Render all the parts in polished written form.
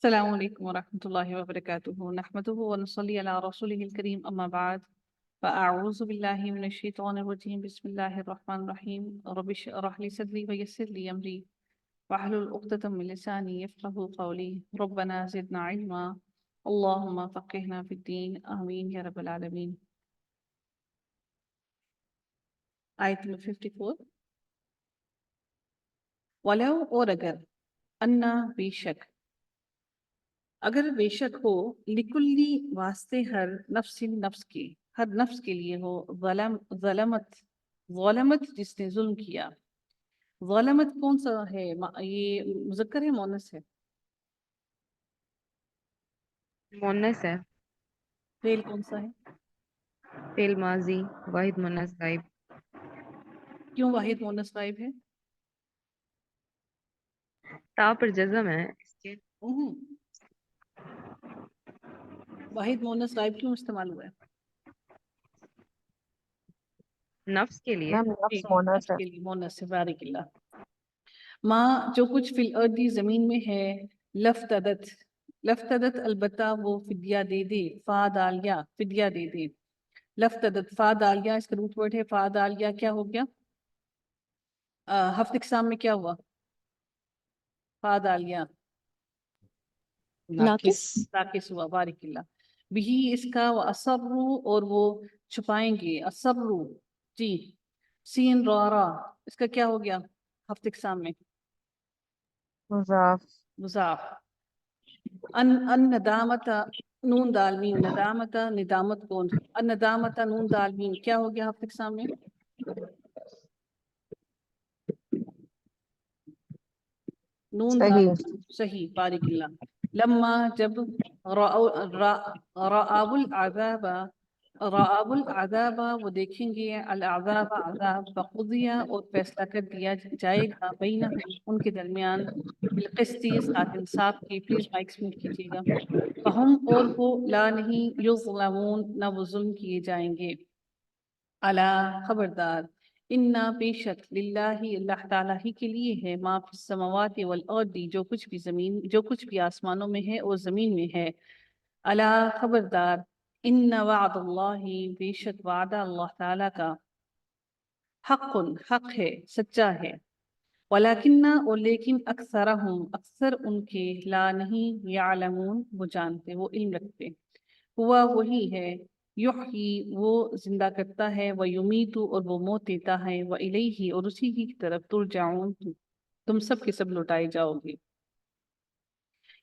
السلام عليكم ورحمة الله وبركاته. نحمده ونصلي على رسوله الكريم، أما بعد، فأعوذ بالله من الشيطان الرجيم. بسم الله الرحمن الرحيم. رب اشرح لي صدري ويسر لي أمري واحلل عقدة من لساني يفقهوا قولي. ربنا زدنا علما، اللهم فقهنا في الدين، آمين يا رب العالمين. آیت نمبر 54. ولو اور اگر، انا بے شک، اگر بے شک ہو، لکلی واسطے ہر نفس نفس کے، ہر نفس کے لیے ہو، ظلمت جس نے ظلم کیا. ظلمت کون سا ہے؟ یہ مذکر ہے مؤنث ہے؟ مونس ہے. فعل کون سا ہے؟ فعل ماضی واحد مونس غائب. کیوں واحد مؤنث غائب ہے؟ تا پر جزم ہے اس کے. واحد مؤنث غائب کیوں استعمال ہوا ہے؟ نفس کے لیے. میم نفس مونس ہے. کے لیے مؤنث ہے. بارک اللہ. ماں جو کچھ فی الارض زمین میں ہے، لفتدت البتہ وہ فدیہ دے دے، فا دالیا فدیہ دے دے. لفتدت فا دالیا اس کا روٹ ورڈ ہے. فا دالیا کیا ہو گیا؟ ہفت اقسام میں کیا ہوا؟ فا دالیا ناقص ہوا. بارک اللہ. بھی اس کا اصبرو اور وہ چھپائیں گے. اصبرو جی. سین را اس کا کیا ہو گیا ہفت اقسام میں؟ مضاف. ان ندامت نون دال میم، ندامت ندامت کون؟ ان ندامت نون دال میم کیا ہو گیا ہفت اقسام میں؟ نون دال صحیح. بارک اللہ. لما جب رآب العذاب وہ دیکھیں گے، العذاب عذاب، فقضیہ اور فیصلہ کر دیا جائے گا، بینہم ان کے درمیان، بالقسط ساتھ انصاف کی. پلیز مائکس میوٹ کیجیے گا. فہم اور وہ، لا نہیں، یظلمون نہ وہ ظلم کیے جائیں گے. الا خبردار، انا بے شک، للہ اللہ تعالیٰ ہی کے لیے ہے، ما فی السماوات والارض جو کچھ بھی زمین، جو کچھ بھی آسمانوں میں ہے اور زمین میں ہے. الا خبردار، ان وعد اللہ بے شک وعدہ اللہ تعالیٰ کا، حق ہے، سچا ہے. ولیکن اور لیکن، اکثرہم اکثر ان کے، لا نہیں، یعلمون وہ جانتے، وہ علم رکھتے. ہوا وہی ہے، یحیی وہ زندہ کرتا ہے، و یمیتو اور وہ موت دیتا ہے، و الیہ اور اسی کی طرف، ترجعون تم سب کے سب لوٹائے جاؤ گے.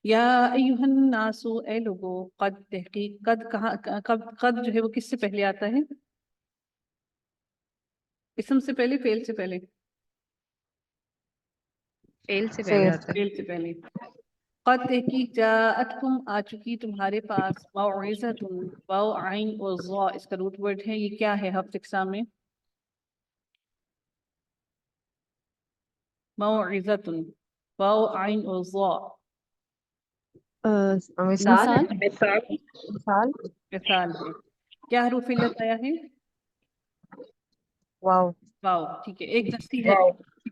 یا ایہا الناس اے لوگو، قد تحقیق، قد جو ہے وہ کس سے پہلے آتا ہے؟ اسم سے پہلے، فعل سے پہلے؟ فعل سے پہلے آتا ہے. فعل سے پہلے. قد تحقیق، جاءتکم آ چکی تمہارے پاس، موعظۃ، واو عین اور ضا اس کا روٹ ورڈ ہے. یہ کیا ہے ہفت اقسام میں؟ موعظۃ، واو عین اور ضا. مثال ہے. کیا حروف علت آیا ہے؟ واو. ٹھیک ہے. ایک دستی ہے،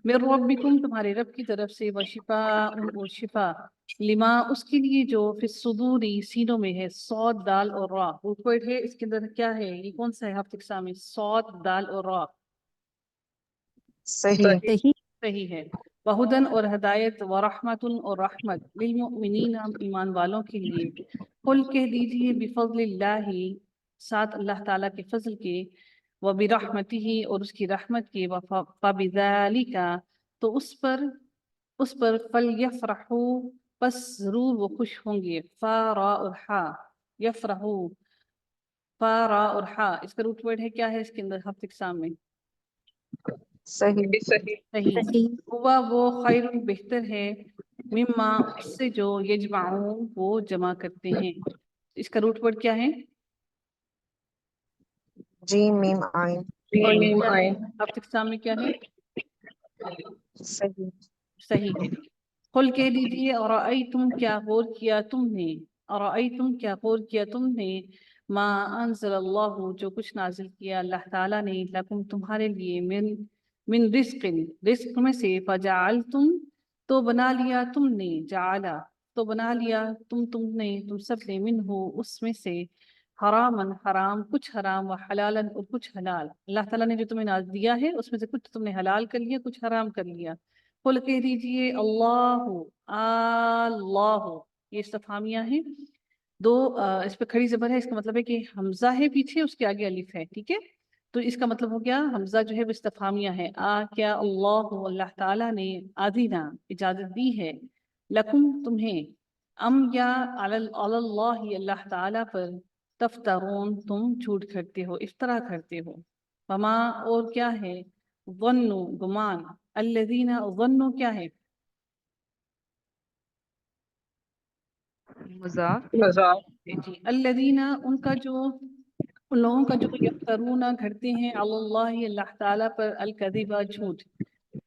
من ربکم تمہارے رب کی طرف سے، وشفاء اور شفا، لما اس کے لیے جو، فی الصدور سینوں میں ہے. صاد دال اور را روٹ ورڈ ہے. اس کے اندر کیا ہے؟ یہ کون سا ہے ہفت اقسام میں؟ صاد دال اور را. صحیح ہے. وہدن اور ہدایت، ورحمت اور رحمت، للمؤمنین ایمان والوں کے لیے. قل کہہ دیجئے، بفضل اللہ ساتھ اللہ تعالیٰ کے فضل کے، وبرحمتہ اور اس کی رحمت کے، فبذالک تو اس پر فلیفرحوا بس ضرور وہ خوش ہوں گے. فا را اور ہا، یفرحوا، فا را اور ہا اس کا روٹ ورڈ ہے. کیا ہے اس کے اندر ہفت اقسام میں؟ صحیح. ہوا وہ، خیر بہتر ہے، مما اس سے جو، یجمعون وہ جمع کرتے ہیں. اس کا روٹ ورڈ کیا ہے؟ جیم میم عین. ہفت اقسام میں کیا ہے؟ صحیح ہے. قل کہہ دیجیے، ارأیتم کیا غور کیا تم نے، ارأیتم کیا غور کیا تم نے، ما انزل اللہ جو کچھ نازل کیا اللہ تعالیٰ نے، لکم تمہارے لیے، من رزق میں سے، فجعلتم تو بنا لیا تم نے، جعلا تو بنا لیا تم سب نے من ہو اس میں سے حرامن حرام کچھ حرام و حلالن اور کچھ حلال. اللہ تعالیٰ نے جو تمہیں ناز دیا ہے اس میں سے کچھ تم نے حلال کر لیا کچھ حرام کر لیا. قل کہہ دیجئے اللہ یہ استفہامیہ ہیں دو اس پہ کھڑی زبر ہے. اس کا مطلب ہے کہ حمزہ ہے پیچھے اس کے آگے الف ہے. ٹھیک ہے تو اس کا مطلب ہو گیا حمزہ جو ہے وہ استفہامیہ ہے. کیا اللہ تعالیٰ نے آذینا اجازت دی ہے لکم تمہیں ام یا علی اللہ اللہ تعالیٰ پر تفترون تم جھوٹ کرتے ہو افترا کرتے ہو. وما اور کیا ہے ظنوا گمان الذین ظنوا کیا ہے مضاف جی الذین ان کا جو ان لوگوں کا جو یفترون گھڑتے ہیں علی اللہ اللہ تعالیٰ پر الکذبہ جھوٹ.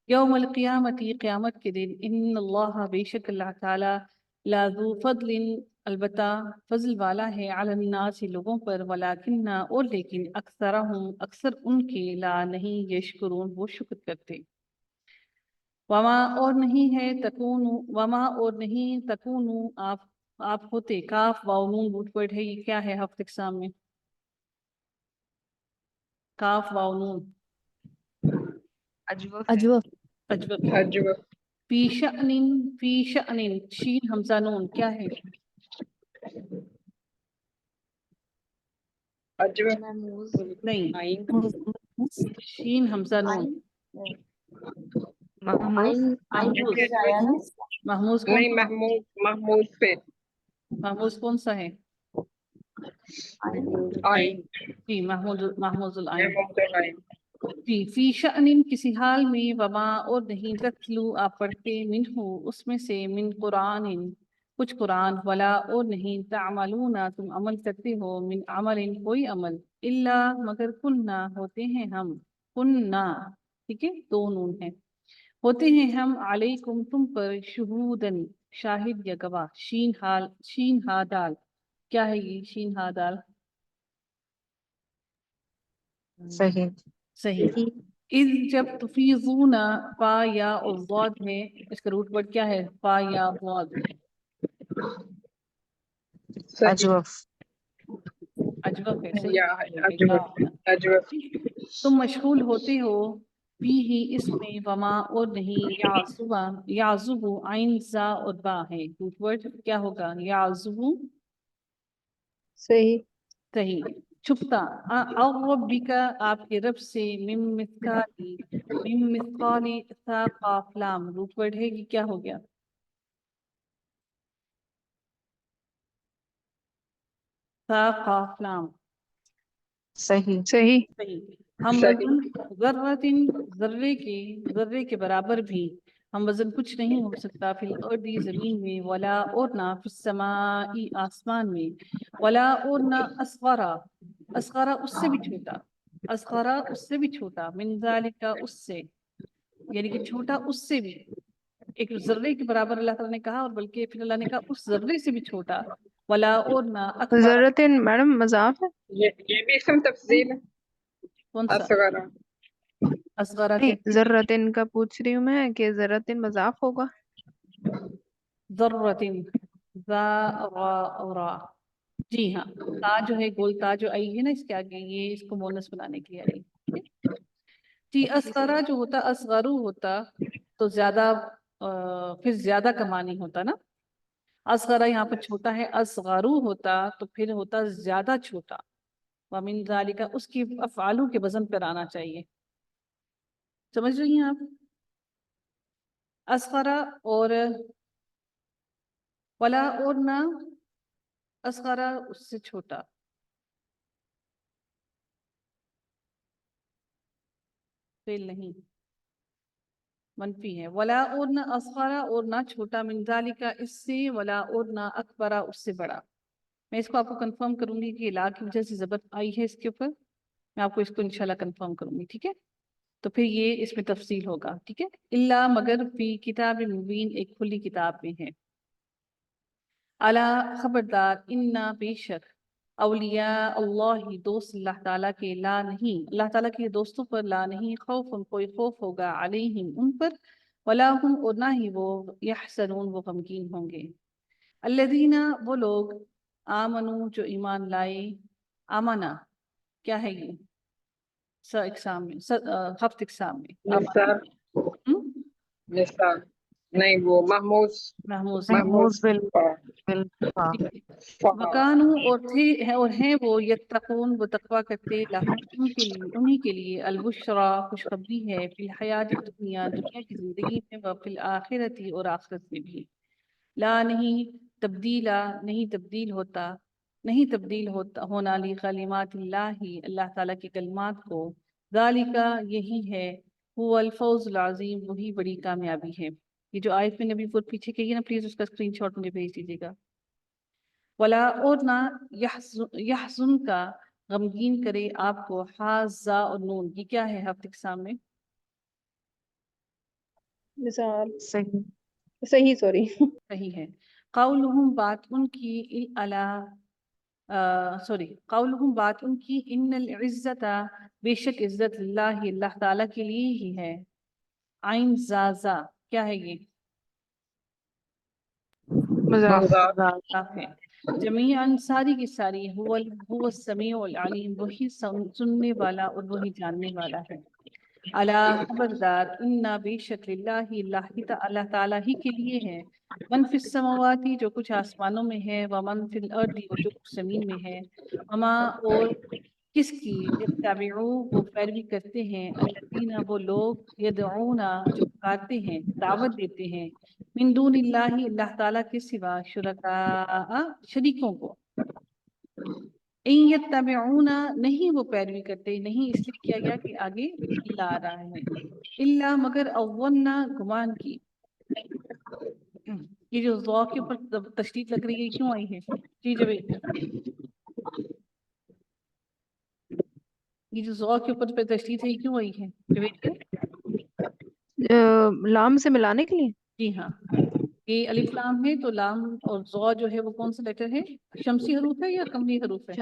یوم القیامتی قیامت کے دن ان اللہ بے شک اللہ تعالیٰ ذو فضل البتہ فضل والا ہے علی الناس لوگوں پر ولیکن اور لیکن اکثرہم اکثر ان کے لا نہیں یشکرون وہ شکر کرتے. وما اور نہیں ہے تکون وما اور نہیں تکون آپ ہوتے کاف واو نون روٹ ورڈ ہے یہ کیا ہے ہفت اقسام میں کاف واو نون اجوف اجوب فی شأن شین حمزہ نون کیا ہے نہیں شین حمزہ نون محموز محموز نہیں کون محمود پہ محموز کون سا ہے آئین جی محموز العین. محمود فی شأن کسی حال میں وما اور نہیں تتلو آپ پڑھتے منہ اس میں سے من قرآن کچھ قرآن ولا اور نہیں تعملون تم عمل کرتے ہو من عمل کوئی عمل الا مگر کننا ہوتے ہیں ہم کننا ٹھیک ہے دو نون ہیں ہوتے ہیں ہم علیکم تم پر شہودن شاہد یا گواہ. شین ہا دال کیا ہے یہ شین ہا دال صحیح صحیح. اذ جب تفیضون فا یا اور ضاد ہے اس کا روٹ ورڈ کیا ہے فا یا ضاد اجوف اجوف ہے یا صحیح. اجوب تم مشغول ہوتے ہو فی ہی اس میں وما اور نہیں یعزب عین زا اور با ہے روٹ ورڈ کیا ہوگا یعزب صحیح صحیح چھپتا اور ربک آپ کے رب سے من مثقال ثا قاف لام روٹ ورڈ ہے کہ کیا ہو گیا ثا قاف لام صحیح صحیح. ہم وزن ذرے کے برابر بھی ہم وزن کچھ نہیں ہو سکتا فی الارض زمین میں ولا اور نہ فی السماء آسمان میں ولا اور نہ اصغرا اس سے بھی چھوٹا اصغرا اس سے بھی چھوٹا من ذالک اس سے یعنی کہ چھوٹا اس سے بھی ایک ذرے کے برابر اللہ تعالیٰ نے کہا اور بلکہ پھر اللہ نے کہا اس ذرے سے بھی چھوٹا ولا اور نہ اکبر ضرورتن میڈم مضاف ہے یہ بھی اسم تفضیل ہے کون سا اصغر اصغرا نہیں کہتے ہیں ضرورتن کا پوچھ رہی ہوں میں کہ ضرورتن مضاف ہوگا ضرورتن ذا را را جی ہاں تا جو ہے گول تا جو آئی ہے نا اس کے آگے یہ اس کو مونس بنانے کے لیے آئی ٹھیک ہے؟ جی اصغرا جو ہوتا اصغرو ہوتا تو زیادہ پھر زیادہ کمانی ہوتا نا اصغرا یہاں پر چھوٹا ہے اصغرو ہوتا تو پھر ہوتا زیادہ چھوٹا ومن ذالک اس کی افعالو کے وزن پر آنا چاہیے سمجھ رہی ہیں آپ اصغرا اور ولا اور نہ اصغرا اس سے چھوٹا فعل نہیں منفی ہے ولا اور نہ اصغرا اور نہ چھوٹا من ذالک اس سے ولا اور نہ اکبرا اس سے بڑا. میں اس کو آپ کو کنفرم کروں گی کہ لا کی وجہ سے زبر آئی ہے اس کے اوپر میں آپ کو اس کو انشاءاللہ کنفرم کروں گی ٹھیک ہے تو پھر یہ اس میں تفصیل ہوگا ٹھیک ہے الا مگر فی کتاب مبین ایک کھلی کتاب میں ہے. الا خبردار انا بے شک اولیاء اللہ دوست اللہ تعالیٰ کے لا نہیں اللہ تعالیٰ کے دوستوں پر لا نہیں خوف کوئی خوف ہوگا علیہم ان پر ولا ہم اور نہ ہی وہ یحزنون وہ غمگین ہوں گے. الذین وہ لوگ آمنو جو ایمان لائے، آمنا کیا ہے یہ اقسام میں ہفت اقسام میں نثار ہم؟ نثار نہیں وہ محموز محموز محموز فا بالفا ٹھیک ہے۔ فا وکانو اور تھے اور ہیں وہ یتقون وہ تقوی کرتے لہم ان کے لیے انہی کے لیے البشرا خوشخبری ہے فی الحیات دنیا دنیا کی زندگی میں و فی الآخرت اور آخرت میں بھی، لا نہیں تبدیلا نہیں تبدیل ہونا لی کلمات اللہ اللہ تعالیٰ کی کلمات کو، ذالکا یہی ہے هو الفوز العظیم وہی بڑی کامیابی ہے۔ یہ جو آیت میں نبی پور پیچھے کہیے نا پلیز اس کا اسکرین شاٹ مجھے بھیج دیجیے گا۔ ولا اور نہ یحزن کا غمگین کرے آپ کو حاضہ اور نون، یہ کیا ہے ہفت اقسام میں؟ مثال صحیح صحیح سوری صحیح ہے۔ قولہم بات ان کی قولہم بات ان کی ان العزت بے شک عزت اللہ اللہ تعالیٰ کے لیے ہی ہے۔ عین زازا کیا ہے یہ؟ مضاف مضاف مضاف ہے۔ جمیعاً ساری کی ساری هو السمیع العلیم وہی سننے والا اور وہی جاننے والا ہے۔ الا خبردار انا بے شک للہ اللہ تعالیٰ ہی کے لیے ہے، من فی السماوات جو کچھ آسمانوں میں ہے، ومن فی الارض اور جو کچھ زمین میں ہے، وما اور کس کی یتبعو وہ پیروی کرتے ہیں، الذین وہ لوگ یدعون جو پکارتے ہیں دعوت دیتے ہیں، من دون اللہ اللہ تعالیٰ کے سوا شرکاء شریکوں کو، ان یتبعون نہیں وہ پیروی کرتے، نہیں اس لیے کیا گیا کہ آگے الا آ رہا ہے، الا مگر اولنا گمان کی۔ یہ جو ذو کے اوپر تشدید لگ رہی ہے کیوں آئی ہے؟ جی جوید، یہ جو ذو کے اوپر پہ تشدید ہے یہ کیوں آئی ہے جوید کیوں؟ لام سے ملانے کے لیے جی ہاں، یہ الف لام ہے تو لام اور ذو جو ہے وہ کون سا لیٹر ہے؟ شمسی حروف ہے یا قمری حروف ہے؟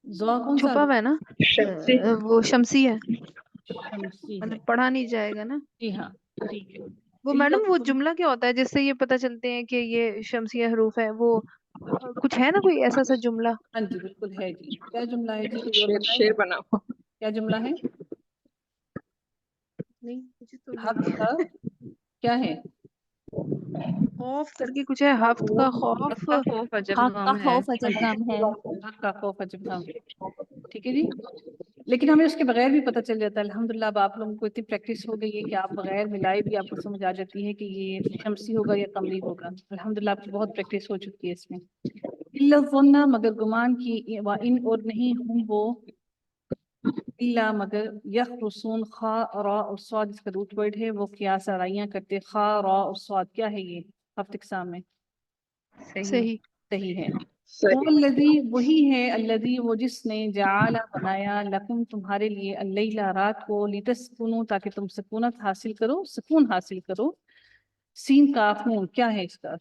ذو کون سا چھپا ہوا ہے نا شمسی وہ شمسی ہے شمسی ہے؟ مطلب پڑھا نہیں جائے گا نا جی ہاں ٹھیک ہے۔ وہ میڈم وہ جملہ کیا ہوتا ہے جس سے یہ پتہ چلتے ہیں کہ یہ شمسیہ حروف ہے، وہ کچھ ہے نا کوئی ایسا سا جملہ؟ ہاں جی بالکل ہے جی، کیا جملہ ہے جی کوئی اور شیر بتائے شیر گا بنا ہوا کیا جملہ ہے؟ نہیں مجھے تو حق نہیں کا کیا ہے؟ خوف کر کے کچھ ہے، ہفت کا خوف، کا خوف عجب حق کا غم ہے۔ خوف عجب غم ہے۔ حق کا خوف عجب غم ہے، ٹھیک ہے جی۔ لیکن ہمیں اس کے بغیر بھی پتہ چل جاتا ہے الحمدللہ، اب آپ لوگوں کو اتنی پریکٹس ہو گئی ہے کہ آپ بغیر ملائے بھی آپ کو سمجھ آ جاتی ہے کہ یہ شمسی ہوگا یا قمری ہوگا، الحمدللہ آپ کی بہت پریکٹس ہو چکی ہے اس میں۔ الا الظن مگر گمان کی، وان اور نہیں ہوں وہ، الا مگر یخرسون خا را اور صاد اس کا روٹ ورڈ ہے، وہ قیاس آرائیاں کرتے، خا را اور صاد کیا ہے یہ ہفت اقسام میں؟ صحیح صحیح ہے۔ وہ صحیح الذی وہی ہے الذی وہ جس نے جعل بنایا لکم تمہارے لیے اللیل رات کو، لتسکنوا تاکہ تم سکونت حاصل کرو، سکون حاصل کرو، سین کاف نون کیا ہے اس کا؟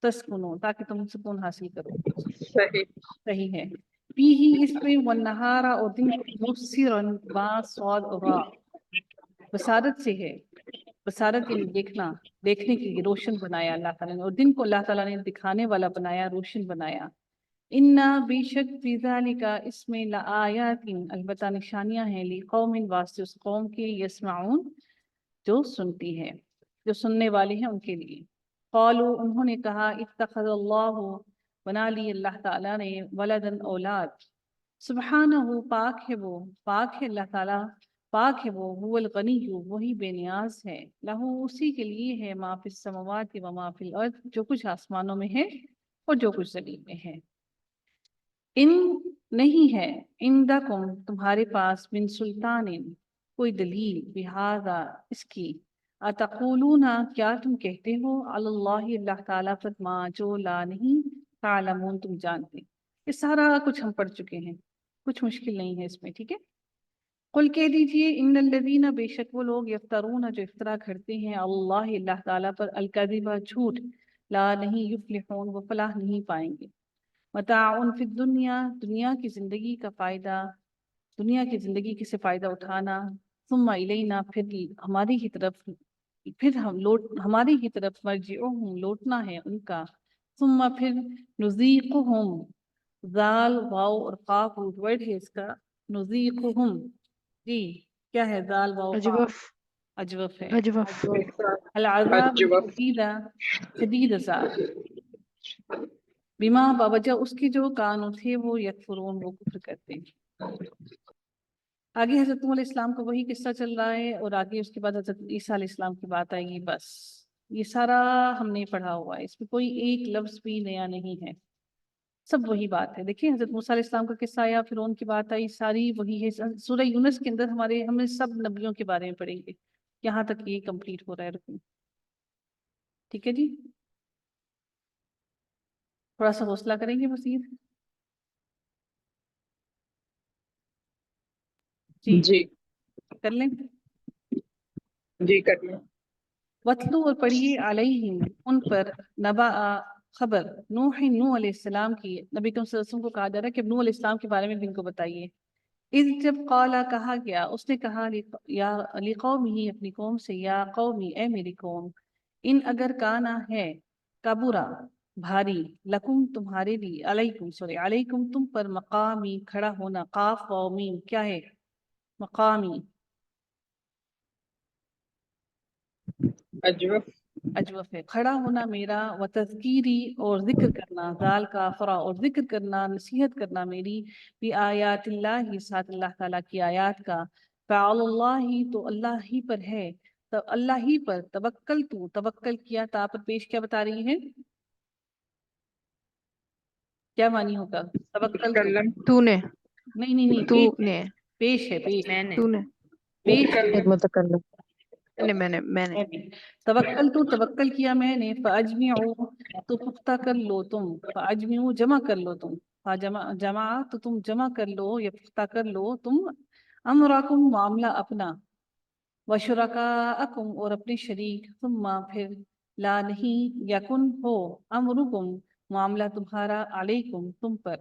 تسکنوا تاکہ تم سکون حاصل کرو، صحیح صحیح ہے۔ پی ہی اس میں والنہارا اور دن مبصرن با صاد اور را بصارت سے ہے، بصارت یعنی دیکھنا، دیکھنے کے لیے روشن بنایا اللہ تعالیٰ نے، اور دن کو اللہ تعالیٰ نے دکھانے والا بنایا، روشن بنایا۔ انا بے شک فی ذالک اس میں لآیات البتہ نشانیاں ہیں، لقوم واسطے اس قوم کے یسمعون جو سنتی ہے، جو سننے والے ہیں ان کے لیے۔ قالوا انہوں نے کہا اتخذ اللہ بنا لی اللہ تعالیٰ نے ولدن اولاد، سبحانہ پاک ہے وہ، پاک ہے اللہ تعالیٰ، پاک ہے وہ، هو الغنی وہی بے نیاز ہے، لہو اسی کے لیے ہے، ما فی السماوات و ما فی الارض جو کچھ آسمانوں میں ہے اور جو کچھ زمین میں ہے۔ ان نہیں ہے عندکم تمہارے پاس من سلطان کوئی دلیل بہذا اس کی، اتقولون کیا تم کہتے ہو علی اللہ اللہ تعالیٰ پر ما جو لا نہیں تعلمون تم جانتے، یہ سارا کچھ ہم پڑھ چکے ہیں، کچھ مشکل نہیں ہے اس میں، ٹھیک ہے۔ قل کہہ دیجئے ان الذین بے شک وہ لوگ یفترون جو افطرا کرتے ہیں اللہ اللہ تعالیٰ پر الکذب جھوٹ، لا نہیں یفلحون وہ فلاح نہیں پائیں گے، متاع فی الدنیا دنیا کی زندگی کا فائدہ، دنیا کی زندگی سے فائدہ اٹھانا، ثم الینا پھر ہماری ہی طرف پھر ہماری کی طرف مرجعہم لوٹنا ہے ان کا، ثم پھر نذیقہم، ذال واو اور قاف روٹ ورڈ ہے اس کا، نذیقہم جی کیا ہے ذال واو قاف اجوف اجوف ہے، اجوف العذاب اجوف شدیدہ شدید عذاب، بما باوجہ اس کے جو کانوں تھے وہ یکفرون وہ کفر کرتے ہیں۔ آگے حضرت نوح علیہ السلام کا وہی قصہ چل رہا ہے اور آگے اس کے بعد حضرت عیسیٰ علیہ السلام کی بات آئے گی، بس یہ سارا ہم نے پڑھا ہوا ہے، اس میں کوئی ایک لفظ بھی نیا نہیں ہے، سب وہی بات ہے۔ دیکھیں حضرت موسیٰ علیہ السلام کا قصہ آیا، فرعون کی بات آئی، ساری وہی ہے۔ سورہ یونس کے اندر ہمیں سب نبیوں کے بارے میں پڑھیں گے، یہاں تک یہ کمپلیٹ ہو رہا ہے رکن، ٹھیک ہے جی، تھوڑا سا حوصلہ کریں گے مزید جی جی کر لیں۔ جی کر لیں۔ وَاتْلُو اور پڑھیے علیہم ان پر نبا خبر نوح علیہ السلام کی، نبی کریم صلی اللہ علیہ وسلم کو کہا جا رہا ہے کہ نوح علیہ السلام کے بارے میں بھی ان کو بتائیے۔ اذ جب قالا کہا گیا، اس نے کہا یا لقومہ اپنی قوم سے، یا قومی اے میری قوم، ان اگر کانا ہے کبورا بھاری، لکم تمہارے لیے، علیکم تم پر، مقامی کھڑا ہونا، قاف و میم کیا ہے مقامی اجوف اجوف ہے، کھڑا ہونا میرا، و تذکیری اور ذکر کرنا، ذال کا فرا اور ذکر کرنا، نصیحت کرنا میری، بھی آیات اللہ ساتھ اللہ تعالیٰ کی آیات کا، فعل اللہ تو اللہ ہی پر ہے، تو اللہ ہی پر توکل تو توکل کیا، تا پر پیش کیا بتا رہی ہے، کیا معنی ہوگا توکل تو؟ متکلم تو نے نہیں تو پیش نے ہے، پیش ہے، پیش میں نے تو نے پیش ہے، ایک متکلم میں نے توکل تو توکل کیا میں نے، فاجمعوا تو پختہ کر لو تم، فاجمعوا جمع کر لو تم، جمع تو تم جمع کر لو یا پختہ کر لو تم، امرکم معاملہ اپنا، وشرکاءکم اور اپنے شریک، ثم پھر لا نہیں یکن ہو، امرکم معاملہ تمہارا، علیکم تم پر،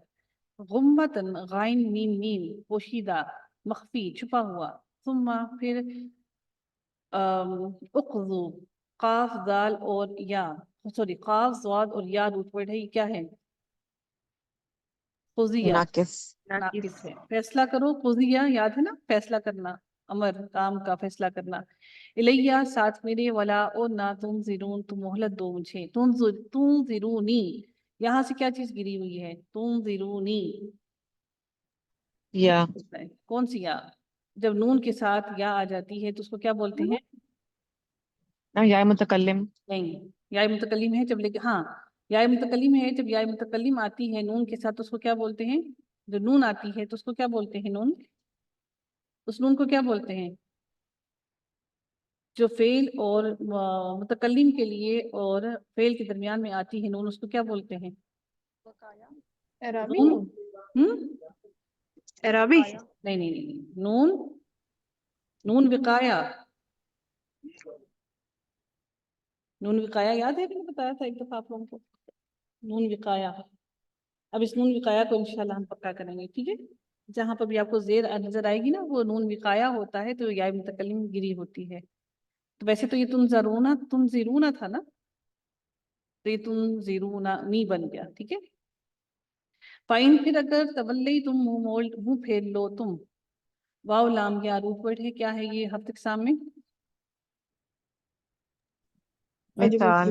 غمتن غائن میم میم پوشیدہ مخفی چھپا ہوا، ثم پھر اقضو قاف ذال اور یا قاف ضاد اور یا روٹ ورڈ ہے، یہ کیا ہے قضیہ ناقص ناقص ہے، فیصلہ کرو، قضیہ یاد ہے نا فیصلہ کرنا، امر کام کا فیصلہ کرنا، الیہ ساتھ میرے، ولا اور نہ تنظرون تم مہلت دو مجھے، تنظرونی یہاں سے کیا چیز گری ہوئی ہے، تنظرونی یا کون سی یا؟ جب نون کے ساتھ یا آ جاتی ہے تو اس کو کیا بولتے ہیں؟ یا متکلم نہیں، یا متکلم ہے جب، لیکن ہاں یا متکلم ہے جب، یا متکلم آتی ہے نون کے ساتھ تو اس کو کیا بولتے ہیں؟ جو نون آتی ہے تو اس کو کیا بولتے ہیں؟ نون، اس نون کو کیا بولتے ہیں؟ جو فعل اور متکلم کے لیے اور فعل کے درمیان میں آتی ہے نون، اس کو کیا بولتے ہیں؟ اعرابی نون اعرابی نہیں نون وقایا، نون وقایا یاد ہے کہ میں بتایا تھا ایک دفعہ آپ لوگوں کو، نون وقایا، اب اس نون وقایا کو انشاءاللہ ہم پکا کریں گے، ٹھیک ہے، جہاں پر بھی آپ کو زیر نظر آئے گی نا وہ نون وقایا ہوتا ہے تو یا متکلم گری ہوتی ہے، تو ویسے تو یہ تنظرونا تھا نا، تو یہ تنظرونا نہیں بن گیا، ٹھیک ہے۔ فائن پھر اگر تولی تم منہ پھیر لو تم، واو لام یا روٹ ورڈ ہے، کیا ہے یہ ہفتے اقسام میں؟ مثال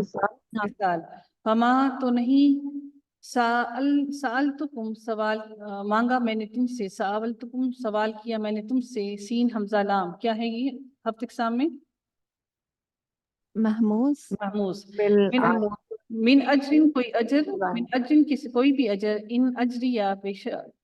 مثال، فما تو نہیں، سألتکم سوال مانگا میں نے تم سے، سألتکم سوال کیا میں نے تم سے، سین حمزہ لام کیا ہے یہ ہفتے اقسام میں؟ محموز محموز، بالآخر من اجرن کوئی اجر، من اجرن کسی کوئی بھی اجر، ان اجری یا